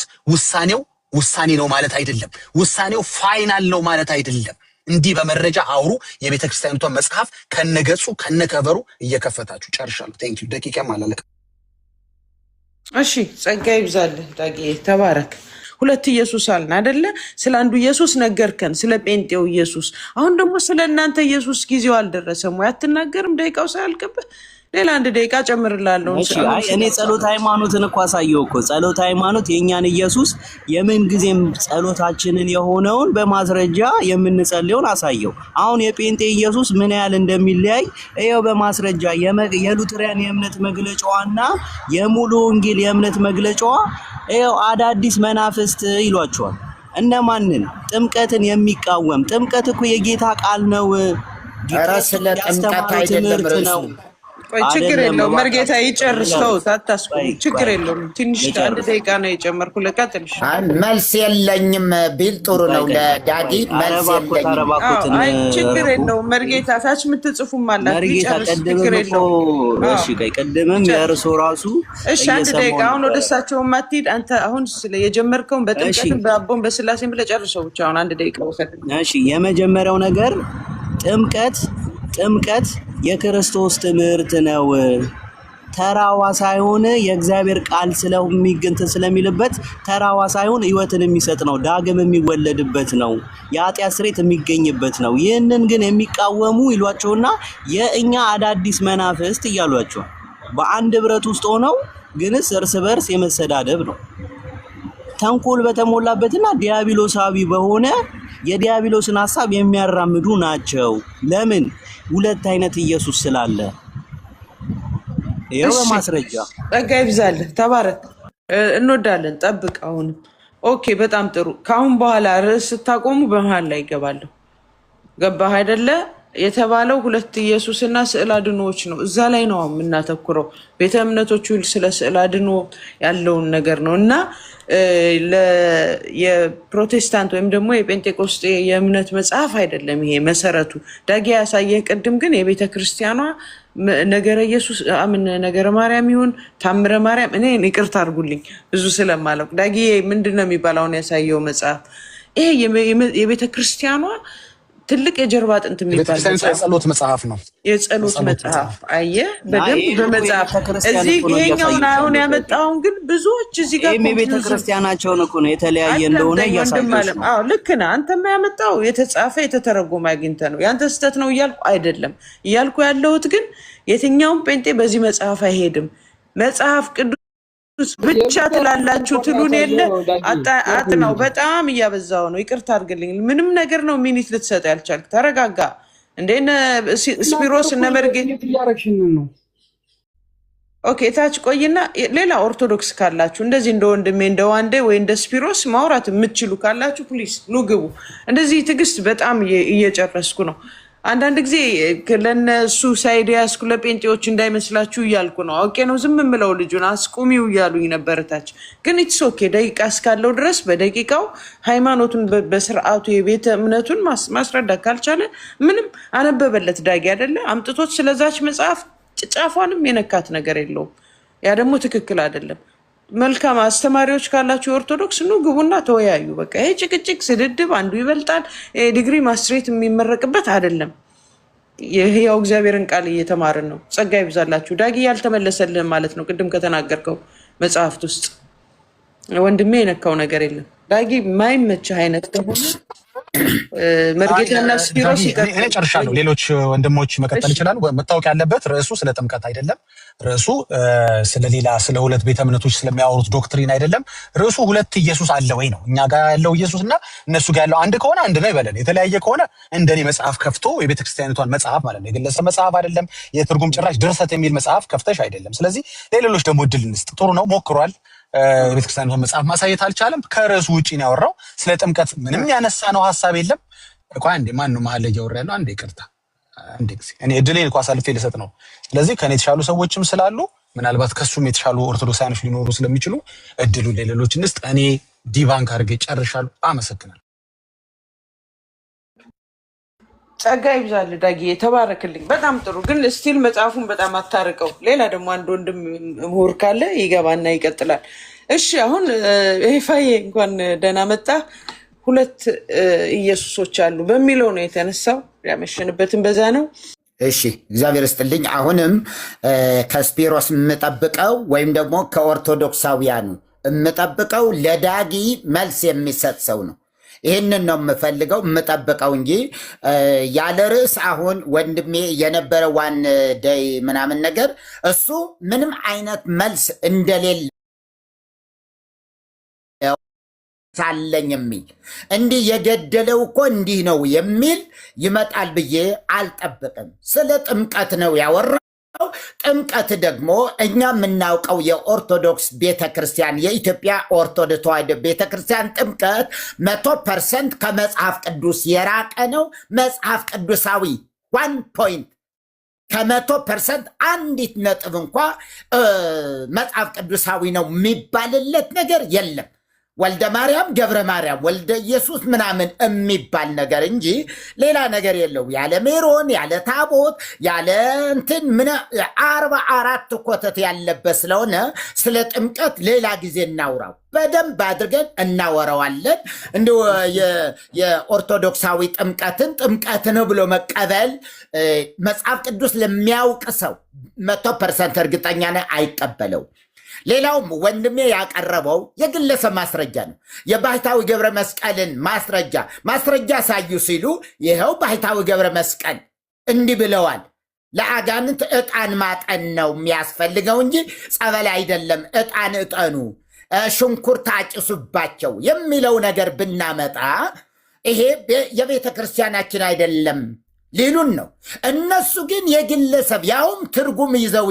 ውሳኔ ነው ማለት አይደለም። ውሳኔው ፋይናል ነው ማለት አይደለም። እንዲህ በመረጃ አውሩ። የቤተ ክርስቲያኒቷን መጽሐፍ ከነገጹ ከነከቨሩ እየከፈታችሁ ጨርሻለሁ። ቴንክ ዩ። ደቂቃም አላለቀ። እሺ ጸጋ ይብዛልህ ዳጊ፣ ተባረክ። ሁለት ኢየሱስ አልን አይደለ? ስለ አንዱ ኢየሱስ ነገርከን፣ ስለ ጴንጤው ኢየሱስ። አሁን ደግሞ ስለ እናንተ ኢየሱስ ጊዜው አልደረሰም ወይ? አትናገርም? ደቂቃው ሳያልቅብህ ሌላ 1 ደቂቃ ጨምርላለሁ። እኔ ጸሎት ሃይማኖትን እኮ አሳየው እኮ ጸሎት ሃይማኖት የኛን ኢየሱስ የምን ጊዜም ጸሎታችንን የሆነውን በማስረጃ የምንጸልየውን አሳየው። አሁን የጴንጤ ኢየሱስ ምን ያህል እንደሚለያይ ይሄው በማስረጃ የሉትሪያን የእምነት መግለጫዋና የሙሉ ወንጌል የእምነት መግለጫዋ ይሄው አዳዲስ መናፍስት ይሏቸዋል። እነማንን? ጥምቀትን የሚቃወም ጥምቀት እኮ የጌታ ቃል ነው። ስለ ጥምቀት አይደለም ርዕሱ። ቆይ ችግር የለውም መርጌታ ይጨርስ። ተው አታስቆም፣ ችግር የለውም። ትንሽ 1 ደቂቃ ነው የጨመርኩት። ቀጥልሽ። መልስ የለኝም ቢል ጥሩ ነው ለዳጊ። መልስ የለኝም። አይ ችግር የለውም መርጌታ። ታች የምትጽፉም አላችሁ ይጨርስ፣ ችግር የለውም። እሺ ቀድመም የእርሶ ራሱ እሺ 1 ደቂቃ። አሁን ወደ እሳቸው ማትሄድ አንተ አሁን ስለ የጀመርከውን በጥምቀትም በአቦን በስላሴም ብለህ ጨርሰው ብቻ። አሁን 1 ደቂቃ ወሰድ። እሺ የመጀመሪያው ነገር ጥምቀት የክርስቶስ ትምህርት ነው። ተራዋ ሳይሆን የእግዚአብሔር ቃል ስለሚልበት ተራዋ ሳይሆን ሕይወትን የሚሰጥ ነው። ዳግም የሚወለድበት ነው። የኃጢአት ስርየት የሚገኝበት ነው። ይህንን ግን የሚቃወሙ ይሏቸውና የእኛ አዳዲስ መናፍስት እያሏቸው በአንድ ህብረት ውስጥ ሆነው ግንስ እርስ በርስ የመሰዳደብ ነው። ተንኮል በተሞላበትና ዲያብሎሳዊ በሆነ የዲያብሎስን ሐሳብ የሚያራምዱ ናቸው። ለምን? 2 አይነት ኢየሱስ ስላለ። ይሄው በማስረጃ ጸጋ ይብዛልህ። ተባረክ። እንወዳለን። ጠብቅ። አሁንም ኦኬ፣ በጣም ጥሩ። ካሁን በኋላ ርዕስ ስታቆሙ በመሃል ላይ ይገባለሁ። ገባህ አይደለ? የተባለው 2 ኢየሱስና ስዕል አድኖዎች ነው። እዛ ላይ ነው የምናተኩረው። ቤተ እምነቶቹ ስለ ስዕል አድኖ ያለውን ነገር ነው እና የፕሮቴስታንት ወይም ደግሞ የጴንጤቆስጤ የእምነት መጽሐፍ አይደለም ይሄ መሰረቱ። ዳጊ ያሳየህ ቅድም ግን የቤተ ክርስቲያኗ ነገረ ኢየሱስ ነገረ ማርያም ይሁን ታምረ ማርያም፣ እኔ ይቅርታ አድርጉልኝ ብዙ ስለማለቅ። ዳጊ ምንድን ነው የሚባለው አሁን ያሳየው መጽሐፍ? ይሄ የቤተ ክርስቲያኗ ትልቅ የጀርባ አጥንት የሚባል የጸሎት መጽሐፍ ነው። የጸሎት መጽሐፍ አየህ፣ በደንብ በመጽሐፍ እዚህ ይሄኛውን አሁን ያመጣውን ግን ብዙዎች እዚህ ጋር የቤተ ክርስቲያናቸውን እኮ ነው የተለያየ እንደሆነ እያሳየሽ። አዎ ልክ ነህ። አንተማ ያመጣው የተጻፈ የተተረጎመ አግኝተህ ነው። ያንተ ስህተት ነው እያልኩ አይደለም። እያልኩ ያለሁት ግን የትኛውም ጴንጤ በዚህ መጽሐፍ አይሄድም። መጽሐፍ ቅዱስ ብቻ ትላላችሁ ትሉን የለ አጥናው። በጣም እያበዛው ነው። ይቅርታ አድርግልኝ። ምንም ነገር ነው ሚኒት ልትሰጥ ያልቻልክ። ተረጋጋ። እንደነ ስፒሮስ እነ መርጌት ነው። ኦኬ ታች ቆይና ሌላ ኦርቶዶክስ ካላችሁ እንደዚህ እንደ ወንድሜ እንደ ዋንዴ ወይ እንደ ስፒሮስ ማውራት የምትችሉ ካላችሁ ፕሊስ ኑ ግቡ። እንደዚህ ትዕግስት በጣም እየጨረስኩ ነው። አንዳንድ ጊዜ ለነሱ ሳይድ ያስኩ ለጴንጤዎች እንዳይመስላችሁ እያልኩ ነው። አውቄ ነው ዝም የምለው። ልጁን አስቁሚው እያሉኝ ነበረታች። ግን ኢትስ ኦኬ። ደቂቃ እስካለው ድረስ በደቂቃው ሃይማኖቱን በስርዓቱ የቤተ እምነቱን ማስረዳት ካልቻለ ምንም አነበበለት ዳጊ አይደለ አምጥቶት ስለዛች መጽሐፍ ጫፏንም የነካት ነገር የለውም። ያ ደግሞ ትክክል አይደለም። መልካም አስተማሪዎች ካላችሁ ኦርቶዶክስ ኑ ግቡና ተወያዩ። በቃ ይሄ ጭቅጭቅ፣ ስድድብ፣ አንዱ ይበልጣል ዲግሪ ማስትሬት የሚመረቅበት አይደለም። የሕያው እግዚአብሔርን ቃል እየተማርን ነው። ጸጋ ይብዛላችሁ። ዳጊ ያልተመለሰልህም ማለት ነው። ቅድም ከተናገርከው መጽሐፍት ውስጥ ወንድሜ የነካው ነገር የለም። ዳጊ ማይመችህ አይነት ከሆነ መርጌታና ስፒሮስ እኔ ጨርሻለሁ። ሌሎች ወንድሞች መቀጠል ይችላሉ። መታወቅ ያለበት ርዕሱ ስለ ጥምቀት አይደለም። ርዕሱ ስለሌላ ስለ ሁለት ቤተ እምነቶች ስለሚያወሩት ዶክትሪን አይደለም። ርዕሱ ሁለት ኢየሱስ አለ ወይ ነው። እኛ ጋር ያለው ኢየሱስና እነሱ ጋር ያለው አንድ ከሆነ አንድ ነው ይበለን። የተለያየ ከሆነ እንደኔ መጽሐፍ ከፍቶ የቤተክርስቲያኒቷን መጽሐፍ ማለት ነው፣ የግለሰብ መጽሐፍ አይደለም፣ የትርጉም ጭራሽ ድርሰት የሚል መጽሐፍ ከፍተሽ አይደለም። ስለዚህ ለሌሎች ደግሞ እድል እንስጥ። ጥሩ ነው፣ ሞክሯል። የቤተክርስቲያኒቷን መጽሐፍ ማሳየት አልቻለም። ከርዕሱ ውጪ ነው ያወራው። ስለ ጥምቀት ምንም ያነሳ ነው ሀሳብ የለም። ቆይ አንዴ ማን ነው መሀል ላይ እያወራ ያለው? አንዴ ይቅርታ፣ አንዴ ጊዜ እኔ እድሌን እኮ አሳልፌ ልሰጥ ነው። ስለዚህ ከኔ የተሻሉ ሰዎችም ስላሉ ምናልባት ከሱም የተሻሉ ኦርቶዶክሳውያኖች ሊኖሩ ስለሚችሉ እድሉን ለሌሎች እንስጥ። እኔ ዲባንክ አድርጌ ጨርሻለሁ። አመሰግናለሁ። ጸጋ ይብዛል ዳጊ፣ የተባረክልኝ። በጣም ጥሩ ግን ስቲል መጽሐፉን በጣም አታርቀው። ሌላ ደግሞ አንድ ወንድም ምሁር ካለ ይገባና ይቀጥላል። እሺ አሁን ኤፋዬ እንኳን ደህና መጣ። ሁለት ኢየሱሶች አሉ በሚለው ነው የተነሳው። ያመሸንበትን በዛ ነው። እሺ እግዚአብሔር ይስጥልኝ። አሁንም ከስፒሮስ የምጠብቀው ወይም ደግሞ ከኦርቶዶክሳውያኑ የምጠብቀው ለዳጊ መልስ የሚሰጥ ሰው ነው። ይህንን ነው የምፈልገው የምጠብቀው እንጂ ያለ ርዕስ አሁን ወንድሜ የነበረ ዋን ደይ ምናምን ነገር እሱ ምንም አይነት መልስ እንደሌለ ሳለኝ የሚል እንዲህ የገደለው እኮ እንዲህ ነው የሚል ይመጣል ብዬ አልጠብቅም። ስለ ጥምቀት ነው ያወራው። ጥምቀት ደግሞ እኛ የምናውቀው የኦርቶዶክስ ቤተክርስቲያን የኢትዮጵያ ኦርቶዶክስ ተዋሕዶ ቤተክርስቲያን ጥምቀት 100% ከመጽሐፍ ቅዱስ የራቀ ነው። መጽሐፍ ቅዱሳዊ 1 ፖይንት ከ100% አንዲት ነጥብ እንኳ መጽሐፍ ቅዱሳዊ ነው የሚባልለት ነገር የለም። ወልደ ማርያም ገብረ ማርያም ወልደ ኢየሱስ ምናምን የሚባል ነገር እንጂ ሌላ ነገር የለው። ያለ ሜሮን ያለ ታቦት ያለ እንትን 44 ኮተት ያለበት ስለሆነ ስለ ጥምቀት ሌላ ጊዜ እናውራው፣ በደንብ አድርገን እናወራዋለን። እንደ የኦርቶዶክሳዊ ጥምቀትን ጥምቀት ነው ብሎ መቀበል መጽሐፍ ቅዱስ ለሚያውቅ ሰው 100% እርግጠኛ ነኝ አይቀበለው። ሌላውም ወንድሜ ያቀረበው የግለሰብ ማስረጃ ነው። የባሕታዊ ገብረ መስቀልን ማስረጃ ሳዩ ሲሉ ይኸው ባሕታዊ ገብረ መስቀል እንዲህ ብለዋል። ለአጋንንት ዕጣን ማጠን ነው የሚያስፈልገው እንጂ ጸበል አይደለም። ዕጣን እጠኑ፣ ሽንኩርት አጭሱባቸው የሚለው ነገር ብናመጣ ይሄ የቤተ ክርስቲያናችን አይደለም ሊሉን ነው። እነሱ ግን የግለሰብ ያውም ትርጉም ይዘው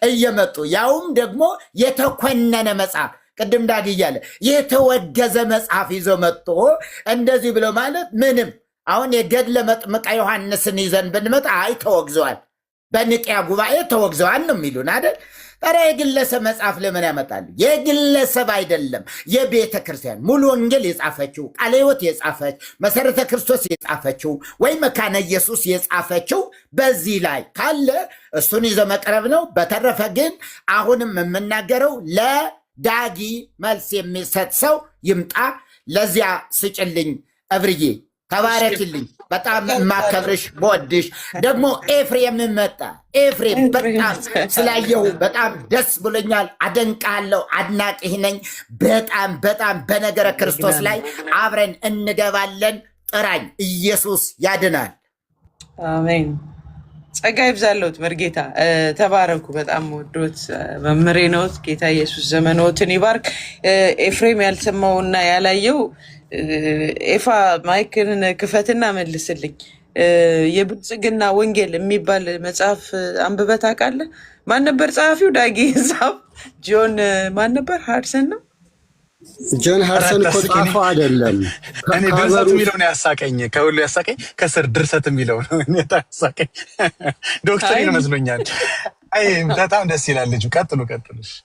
እየመጡ ያውም ደግሞ የተኮነነ መጽሐፍ ቅድም ዳግ እያለ የተወገዘ መጽሐፍ ይዘው መጥቶ እንደዚህ ብለው ማለት ምንም አሁን የገድለ መጥምቀ ዮሐንስን ይዘን ብንመጣ አይ ተወግዘዋል፣ በኒቅያ ጉባኤ ተወግዘዋል ነው የሚሉን አይደል? ታዲያ የግለሰብ መጽሐፍ ለምን ያመጣሉ? የግለሰብ አይደለም፣ የቤተ ክርስቲያን ሙሉ ወንጌል የጻፈችው ቃለ ሕይወት የጻፈች መሰረተ ክርስቶስ የጻፈችው ወይ መካነ ኢየሱስ የጻፈችው በዚህ ላይ ካለ እሱን ይዞ መቅረብ ነው። በተረፈ ግን አሁንም የምናገረው ለዳጊ መልስ የሚሰጥ ሰው ይምጣ። ለዚያ ስጭልኝ እብርዬ፣ ተባረክልኝ። በጣም ማከብርሽ በወድሽ ደግሞ ኤፍሬም መጣ። ኤፍሬም በጣም ስላየው በጣም ደስ ብሎኛል። አደንቃለሁ፣ አድናቂህ ነኝ። በጣም በጣም በነገረ ክርስቶስ ላይ አብረን እንገባለን። ጥራኝ፣ ኢየሱስ ያድናል። አሜን። ጸጋ ይብዛልዎት መርጌታ፣ ተባረኩ። በጣም ወዶት መምሬ ነዎት። ጌታ ኢየሱስ ዘመንዎትን ይባርክ። ኤፍሬም ያልሰማውና ያላየው ኤፋ ማይክን ክፈትና መልስልኝ። የብልጽግና ወንጌል የሚባል መጽሐፍ አንብበህ ታውቃለህ? ማን ነበር ጸሐፊው? ዳጊ ጻፍ ጆን ማን ነበር? ሃድሰን ነው። ጆን ሃድሰን እኮ ጻፈው አይደለም። እኔ ድርሰት የሚለው ነው ያሳቀኝ። ከሁሉ ያሳቀኝ ከስር ድርሰት የሚለው ነው ያሳቀኝ። ዶክተሪን መስሎኛል። አይ በጣም ደስ ይላል ልጁ። ቀጥሉ።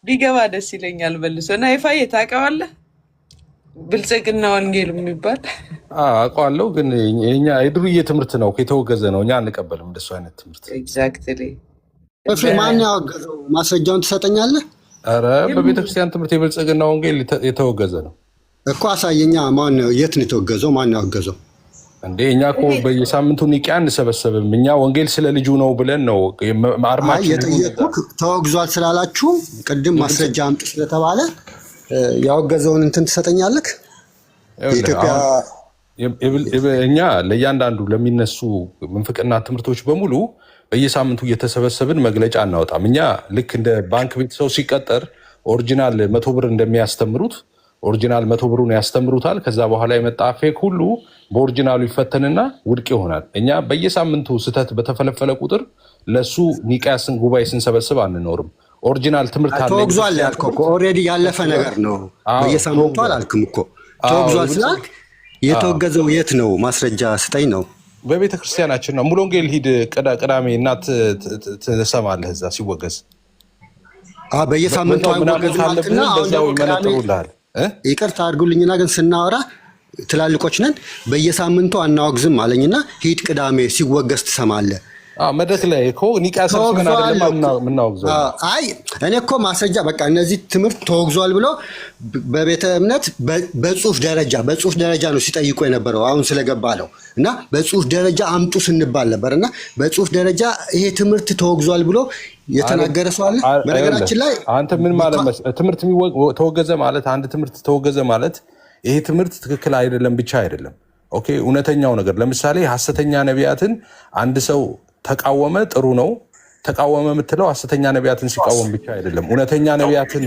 ቢገባ ደስ ይለኛል መልሶ እና ኤፋዬ ታውቀዋለህ? ብልጽግና ወንጌል የሚባል አውቀዋለሁ፣ ግን የኛ የድሩዬ ትምህርት ነው፣ የተወገዘ ነው። እኛ አንቀበልም እንደሱ አይነት ትምህርት። ኤግዛክትሊ። ማን ያወገዘው? ማስረጃውን ትሰጠኛለህ? ኧረ በቤተክርስቲያን ትምህርት የብልጽግና ወንጌል የተወገዘ ነው እኮ። አሳየኛ። ማን ነው? የት ነው የተወገዘው? ማን ያወገዘው? እንዴ እኛ እኮ በየሳምንቱ ኒቂያ አንሰበሰብም። እኛ ወንጌል ስለ ልጁ ነው ብለን ነው አርማችን። የጠየቁህ ተወግዟል ስላላችሁ ቅድም ማስረጃ አምጥ ስለተባለ ያወገዘውን እንትን ትሰጠኛለህ? እኛ ለእያንዳንዱ ለሚነሱ ምንፍቅና ትምህርቶች በሙሉ በየሳምንቱ እየተሰበሰብን መግለጫ እናወጣም። እኛ ልክ እንደ ባንክ ቤት ሰው ሲቀጠር ኦሪጂናል 100 ብር እንደሚያስተምሩት ኦሪጂናል 100 ብሩን ያስተምሩታል። ከዛ በኋላ የመጣ ፌክ ሁሉ በኦሪጂናሉ ይፈተንና ውድቅ ይሆናል። እኛ በየሳምንቱ ስህተት በተፈለፈለ ቁጥር ለሱ ኒቃያስን ጉባኤ ስንሰበስብ አንኖርም። ኦሪጂናል ትምህርት አለ። ተወግዟል ያልከው እኮ ኦልሬዲ ያለፈ ነገር ነው። በየሳምንቱ አላልክም እኮ ተወግዟል ስላልክ የተወገዘው የት ነው? ማስረጃ ስጠኝ ነው። በቤተ ክርስቲያናችን ነው። ሙሉ ወንጌል ሂድ ቅዳሜ እናት ትሰማለህ እዛ ሲወገዝ። በየሳምንቱ አይወገዝ ማለትና አሁን ደግሞ ይመነጥሩልሃል። ይቅርታ አድርጉልኝና ግን ስናወራ ትላልቆች ነን። በየሳምንቱ አናወግዝም አለኝና ሂድ ቅዳሜ ሲወገዝ ትሰማለህ። መድረክ ላይ እኮ ኒቃያ ሰብስበን አይደለም የምናወግዘው። አይ እኔ እኮ ማስረጃ በቃ እነዚህ ትምህርት ተወግዟል ብሎ በቤተ እምነት በጽሁፍ ደረጃ ነው ሲጠይቁ የነበረው። አሁን ስለገባ ነው እና በጽሁፍ ደረጃ አምጡ ስንባል ነበር እና በጽሁፍ ደረጃ ይሄ ትምህርት ተወግዟል ብሎ የተናገረ ሰው አለ። በነገራችን ላይ አንተ ምን ማለት ትምህርት ተወገዘ ማለት አንድ ትምህርት ተወገዘ ማለት ይሄ ትምህርት ትክክል አይደለም ብቻ አይደለም። ኦኬ እውነተኛው ነገር ለምሳሌ ሐሰተኛ ነቢያትን አንድ ሰው ተቃወመ፣ ጥሩ ነው። ተቃወመ የምትለው ሐሰተኛ ነቢያትን ሲቃወም ብቻ አይደለም። እውነተኛ ነቢያትን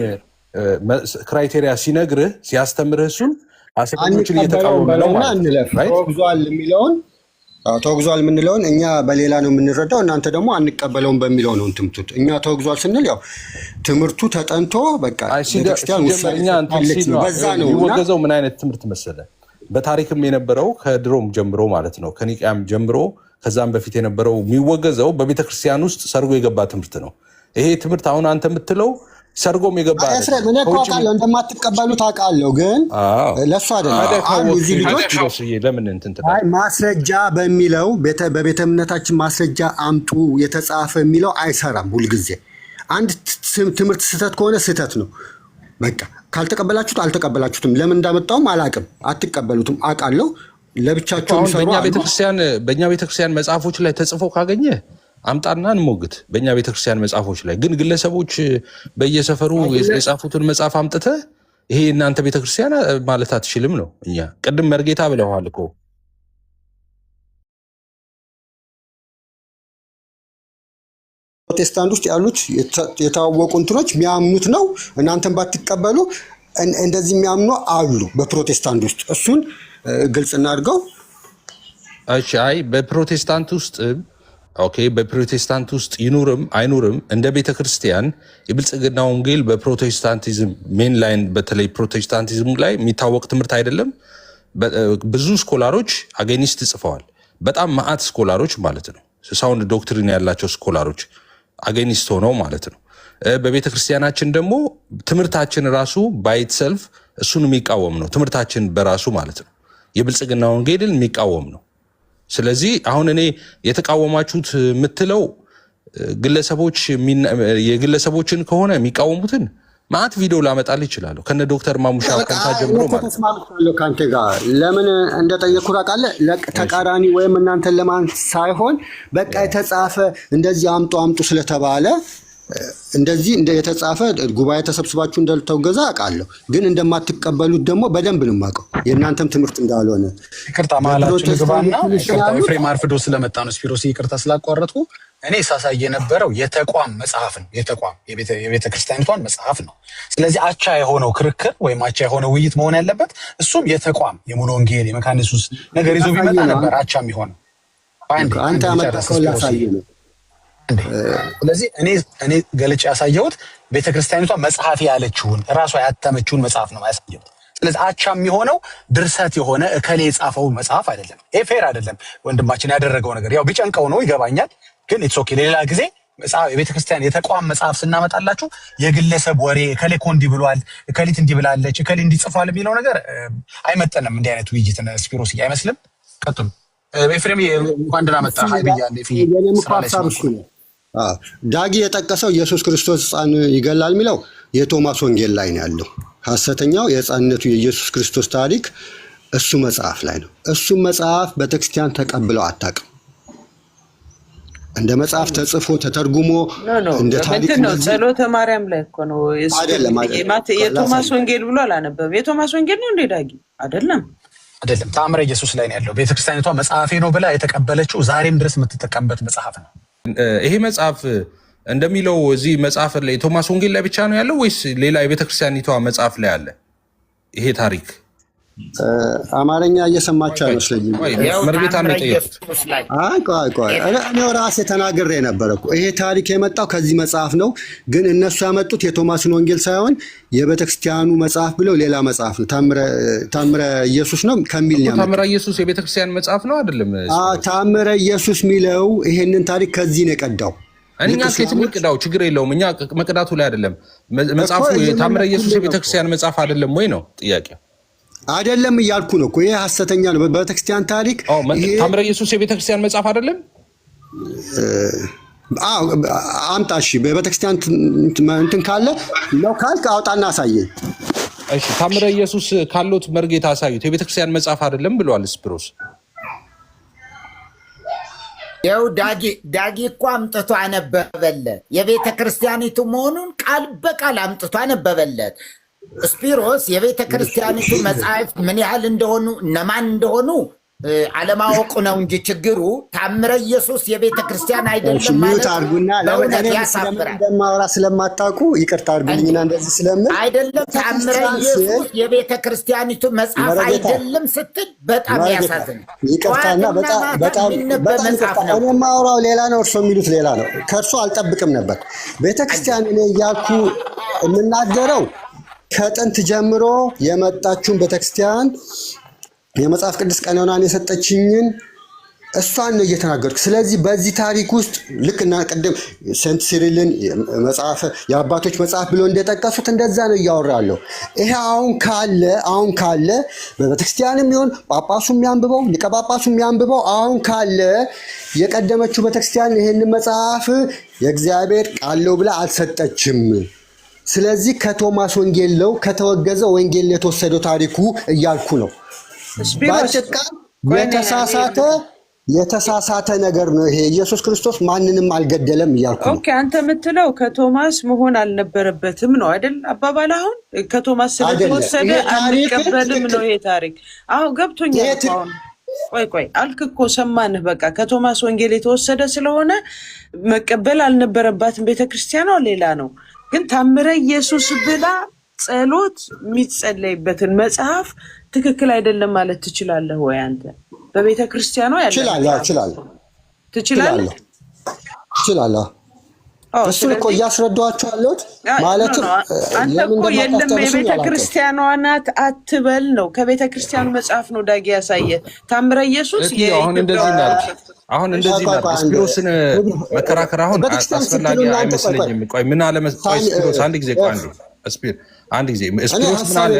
ክራይቴሪያ ሲነግርህ ሲያስተምርህ እሱን ሐሰተኞችን እየተቃወመ ነው ማለት ነው። ተወግዟል የምንለውን እኛ በሌላ ነው የምንረዳው፣ እናንተ ደግሞ አንቀበለውም በሚለው ነው እንትምቱት። እኛ ተወግዟል ስንል ያው ትምህርቱ ተጠንቶ በቃ ቤተክርስቲያን በዛ ነው የሚወገዘው። ምን አይነት ትምህርት መሰለ? በታሪክም የነበረው ከድሮም ጀምሮ ማለት ነው ከኒቃያም ጀምሮ ከዛም በፊት የነበረው የሚወገዘው በቤተክርስቲያን ውስጥ ሰርጎ የገባ ትምህርት ነው። ይሄ ትምህርት አሁን አንተ የምትለው ሰርጎም የገባ እንደማትቀበሉት አውቃለሁ፣ ግን ለሱ አይደለም ማስረጃ በሚለው በቤተ እምነታችን ማስረጃ አምጡ የተጻፈ የሚለው አይሰራም። ሁልጊዜ አንድ ትምህርት ስህተት ከሆነ ስህተት ነው በቃ። ካልተቀበላችሁት አልተቀበላችሁትም። ለምን እንዳመጣውም አላውቅም። አትቀበሉትም አውቃለሁ። ለብቻቸው በእኛ ቤተክርስቲያን መጽሐፎች ላይ ተጽፎ ካገኘ አምጣና እንሞግት። በእኛ ቤተክርስቲያን መጽሐፎች ላይ ግን ግለሰቦች በየሰፈሩ የጻፉትን መጽሐፍ አምጥተህ ይሄ እናንተ ቤተክርስቲያን ማለት አትችልም ነው። እኛ ቅድም መርጌታ ብለዋል እኮ ፕሮቴስታንት ውስጥ ያሉት የታወቁ እንትኖች የሚያምኑት ነው። እናንተን ባትቀበሉ እንደዚህ የሚያምኑ አሉ በፕሮቴስታንት ውስጥ። እሱን ግልጽ እናድርገው። እሺ አይ በፕሮቴስታንት ውስጥ ኦኬ፣ በፕሮቴስታንት ውስጥ ይኑርም አይኑርም እንደ ቤተክርስቲያን የብልጽግና ወንጌል በፕሮቴስታንቲዝም ሜን ላይን በተለይ ፕሮቴስታንቲዝም ላይ የሚታወቅ ትምህርት አይደለም። ብዙ ስኮላሮች አጌኒስት ጽፈዋል። በጣም ማአት ስኮላሮች ማለት ነው። ሳውንድ ዶክትሪን ያላቸው ስኮላሮች አጌኒስት ሆነው ማለት ነው። በቤተክርስቲያናችን ደግሞ ትምህርታችን ራሱ ባይት ሰልፍ እሱን የሚቃወም ነው። ትምህርታችን በራሱ ማለት ነው የብልጽግና ወንጌልን የሚቃወም ነው። ስለዚህ አሁን እኔ የተቃወማችሁት የምትለው ግለሰቦች የግለሰቦችን ከሆነ የሚቃወሙትን ማአት ቪዲዮ ላመጣል ይችላሉ ከነ ዶክተር ማሙሻ ከንታ ጀምሮ ማለት ነው። ካንተ ጋር ለምን እንደጠየቅኩ ታውቃለህ? ተቃራኒ ወይም እናንተን ለማን ሳይሆን በቃ የተጻፈ እንደዚህ አምጡ ስለተባለ እንደዚህ የተጻፈ ጉባኤ ተሰብስባችሁ እንደተወገዘ አውቃለሁ፣ ግን እንደማትቀበሉት ደግሞ በደንብ ነው የማውቀው። የእናንተም ትምህርት እንዳልሆነ ይቅርታ ማላችሁ ግባና ኤፍሬም አርፍዶ ስለመጣ ነው ስፒሮስ ይቅርታ ስላቋረጥኩ። እኔ ሳሳይ የነበረው የተቋም መጽሐፍ ነው። የተቋም የቤተ ክርስቲያኒቷን መጽሐፍ ነው። ስለዚህ አቻ የሆነው ክርክር ወይም አቻ የሆነው ውይይት መሆን ያለበት እሱም የተቋም የሙሉ ወንጌል የመካነ ኢየሱስ ነገር ይዞ ቢመጣ ነበር አቻ የሚሆነው። አንተ አመጣከው ላሳይ ነው። ስለዚህ እኔ ገልጬ ያሳየሁት ቤተክርስቲያኒቷ መጽሐፍ ያለችውን እራሷ ያተመችውን መጽሐፍ ነው ያሳየሁት። ስለዚህ አቻ የሚሆነው ድርሰት የሆነ እከሌ የጻፈው መጽሐፍ አይደለም። ይሄ ፌር አይደለም። ወንድማችን ያደረገው ነገር ያው ቢጨንቀው ነው ይገባኛል፣ ግን ኢትስ ኦኬ። ሌላ ጊዜ መጽሐፍ የቤተክርስቲያን የተቋም መጽሐፍ ስናመጣላችሁ የግለሰብ ወሬ እከሌ እኮ እንዲህ ብሏል፣ እከሊት እንዲህ ብላለች፣ እከሌ እንዲህ ጽፏል የሚለው ነገር አይመጠንም። እንዲህ አይነት ውይይት ስፒሮስ አይመስልም። ቀጥሉ። ኤፍሬም እንኳን ደህና መጣህ ብያለሁ። ዳጊ የጠቀሰው ኢየሱስ ክርስቶስ ሕፃን ይገላል የሚለው የቶማስ ወንጌል ላይ ነው ያለው። ሐሰተኛው የሕፃንነቱ የኢየሱስ ክርስቶስ ታሪክ እሱ መጽሐፍ ላይ ነው። እሱ መጽሐፍ ቤተክርስቲያን ተቀብለው አታውቅም። እንደ መጽሐፍ ተጽፎ ተተርጉሞ እንደ ታሪክ ነው። ጸሎተ ማርያም ላይ እኮ ነው አይደለም። የቶማስ ወንጌል ብሎ አላነበበም። የቶማስ ወንጌል ነው እንደ ዳጊ አይደለም። አይደለም፣ ተአምረ ኢየሱስ ላይ ነው ያለው። ቤተክርስቲያኒቷ መጽሐፌ ነው ብላ የተቀበለችው ዛሬም ድረስ የምትጠቀምበት መጽሐፍ ነው። ይሄ መጽሐፍ እንደሚለው እዚህ መጽሐፍ ላይ ቶማስ ወንጌል ላይ ብቻ ነው ያለው ወይስ ሌላ የቤተክርስቲያኒቷ መጽሐፍ ላይ አለ ይሄ ታሪክ? አማርኛ እየሰማችሁ አይመስለኝም። መርጌታ ነው የጠየቁት። ቆይ እኔው ራሴ ተናግሬ ነበር እኮ ይሄ ታሪክ የመጣው ከዚህ መጽሐፍ ነው። ግን እነሱ ያመጡት የቶማስን ወንጌል ሳይሆን የቤተክርስቲያኑ መጽሐፍ ብለው ሌላ መጽሐፍ ነው። ታምረ ኢየሱስ ነው ከሚል ነው። ታምረ ኢየሱስ የቤተክርስቲያን መጽሐፍ ነው አይደለም? ታምረ ኢየሱስ የሚለው ይሄንን ታሪክ ከዚህ ነው የቀዳው። እኛ ከየትም ይቅዳው ችግር የለውም። እኛ መቅዳቱ ላይ አይደለም። መጽሐፉ ታምረ ኢየሱስ የቤተክርስቲያን መጽሐፍ አይደለም ወይ ነው ጥያቄው? አይደለም እያልኩ ነው እኮ ይሄ ሐሰተኛ ነው። በቤተክርስቲያን ታሪክ ታምረ ኢየሱስ የቤተክርስቲያን መጽሐፍ አይደለም። አምጣ እሺ፣ በቤተክርስቲያን እንትን ካለ ነው ካልክ አውጣና አሳየኝ። እሺ፣ ታምረ ኢየሱስ ካሉት መርጌታ አሳዩት። የቤተክርስቲያን መጽሐፍ አይደለም ብለዋል ስፒሮስ። ያው ዳጊ እኮ አምጥቶ አነበበለት የቤተ ክርስቲያኒቱ መሆኑን ቃል በቃል አምጥቶ አነበበለት። ስፒሮስ የቤተ ክርስቲያኒቱ መጽሐፍ ምን ያህል እንደሆኑ እነማን እንደሆኑ አለማወቁ ነው እንጂ ችግሩ ታምረ ኢየሱስ የቤተ ክርስቲያን አይደለም ማለት አድርጉና ለምን ያሳፍራል። እንደማወራ ስለማታውቁ ይቅርታ አድርጉልኝና እንደዚህ ስለምን አይደለም ታምረ ኢየሱስ የቤተ ክርስቲያኒቱ መጽሐፍ አይደለም ስትል በጣም ያሳዝን። ይቅርታና በጣም እኔ የማወራው ሌላ ነው፣ እርሶ የሚሉት ሌላ ነው። ከእርሶ አልጠብቅም ነበር። ቤተ ክርስቲያን እኔ እያልኩ የምናገረው ከጥንት ጀምሮ የመጣችውን ቤተክርስቲያን የመጽሐፍ ቅዱስ ቀኖናን የሰጠችኝን እሷን ነው እየተናገርኩ። ስለዚህ በዚህ ታሪክ ውስጥ ልክ እና ቅድም ሴንት ሲሪልን መጽሐፍ የአባቶች መጽሐፍ ብሎ እንደጠቀሱት እንደዛ ነው እያወራለሁ። ይሄ አሁን ካለ በቤተክርስቲያንም ይሁን ጳጳሱ የሚያንብበው ሊቀ ጳጳሱ የሚያንብበው አሁን ካለ የቀደመችው ቤተክርስቲያን ይህንን መጽሐፍ የእግዚአብሔር ቃል ነው ብላ አልሰጠችም። ስለዚህ ከቶማስ ወንጌል ነው ከተወገዘው ወንጌል የተወሰደው ታሪኩ እያልኩ ነው። ባጭቃ የተሳሳተ ነገር ነው ይሄ። ኢየሱስ ክርስቶስ ማንንም አልገደለም እያልኩ ነው። ኦኬ፣ አንተ የምትለው ከቶማስ መሆን አልነበረበትም ነው አይደል? አባባል አሁን ከቶማስ ስለተወሰደ አንቀበልም ነው ይሄ ታሪክ። አሁን ገብቶኛል። አሁን ቆይ አልክ እኮ ሰማንህ። በቃ ከቶማስ ወንጌል የተወሰደ ስለሆነ መቀበል አልነበረባትም ቤተክርስቲያኗ ሌላ ነው። ግን ታምረ ኢየሱስ ብላ ጸሎት የሚጸለይበትን መጽሐፍ ትክክል አይደለም ማለት ትችላለህ ወይ አንተ? በቤተ ክርስቲያኗ ያለ ትችላለህ። እሱን እኮ እያስረዳኋቸው ያለሁት ማለት አንተ እኮ የለም የቤተ ክርስቲያኗ ናት አትበል ነው። ከቤተ ክርስቲያኑ መጽሐፍ ነው ዳጊ ያሳየ ታምረ ኢየሱስ አሁን እንደዚህ ማለት ስፒሮስን መከራከር አሁን አስፈላጊ አይመስለኝም። ቆይ ምን አለ ስፒሮስ አንድ ጊዜ አንድ ጊዜ ስፒሮስ ምን አለ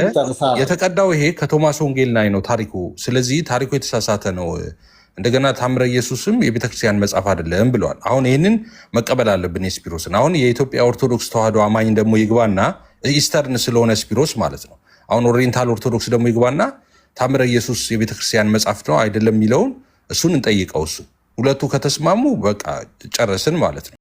የተቀዳው ይሄ ከቶማስ ወንጌል ላይ ነው ታሪኩ። ስለዚህ ታሪኩ የተሳሳተ ነው። እንደገና ታምረ ኢየሱስም የቤተክርስቲያን መጽሐፍ አይደለም ብለዋል። አሁን ይህንን መቀበል አለብን የስፒሮስን። አሁን የኢትዮጵያ ኦርቶዶክስ ተዋህዶ አማኝ ደግሞ ይግባና ኢስተርን ስለሆነ ስፒሮስ ማለት ነው። አሁን ኦሪየንታል ኦርቶዶክስ ደግሞ ይግባና ታምረ ኢየሱስ የቤተክርስቲያን መጽሐፍ ነው አይደለም የሚለውን እሱን እንጠይቀው። እሱ ሁለቱ ከተስማሙ በቃ ጨረስን ማለት ነው።